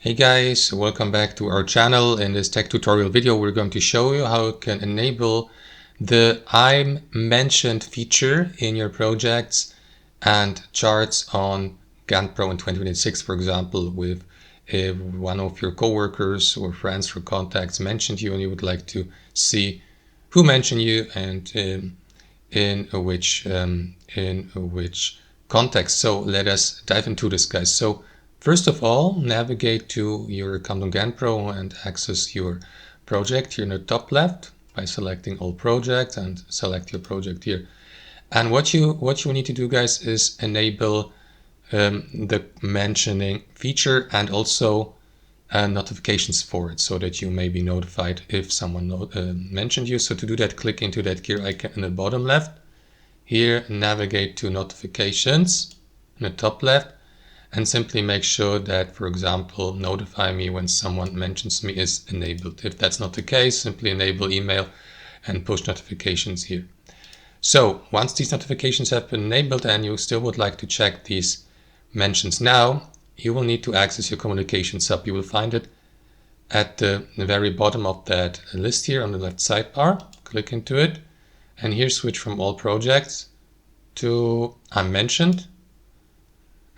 Hey guys, welcome back to our channel. In this tech tutorial video, we're going to show you how you can enable the I'm mentioned feature in your projects and charts on GanttPro in 2026, for example, with if one of your coworkers or friends or contacts mentioned you and you would like to see who mentioned you and in which context. So let us dive into this, guys. So first of all, navigate to your account on GanttPro and access your project here in the top left by selecting all projects and select your project here. And what you need to do, guys, is enable the mentioning feature and also notifications for it, so that you may be notified if someone mentioned you. So to do that, click into that gear icon in the bottom left. Here, navigate to notifications in the top left and simply make sure that, for example, notify me when someone mentions me is enabled. If that's not the case, simply enable email and push notifications here. So once these notifications have been enabled and you still would like to check these mentions now, you will need to access your communications hub. You will find it at the very bottom of that list here on the left sidebar. Click into it and here switch from all projects to I'm mentioned.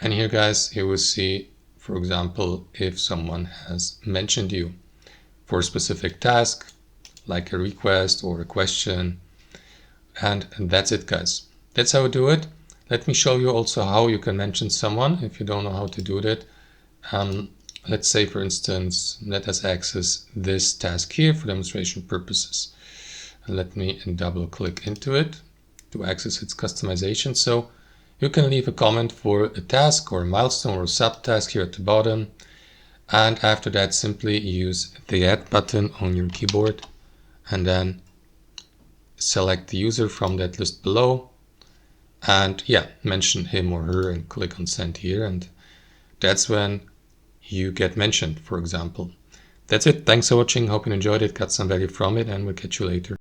And here, guys, you will see, for example, if someone has mentioned you for a specific task, like a request or a question. And that's it, guys. That's how I do it. Let me show you also how you can mention someone if you don't know how to do that. Let's say, for instance, let us access this task here for demonstration purposes. Let me double click into it to access its customization. So you can leave a comment for a task or a milestone or a subtask here at the bottom. And after that, simply use the add button on your keyboard and then select the user from that list below. And yeah, mention him or her and click on send here. And that's when you get mentioned, for example. That's it. Thanks for watching. Hope you enjoyed it, got some value from it, and we'll catch you later.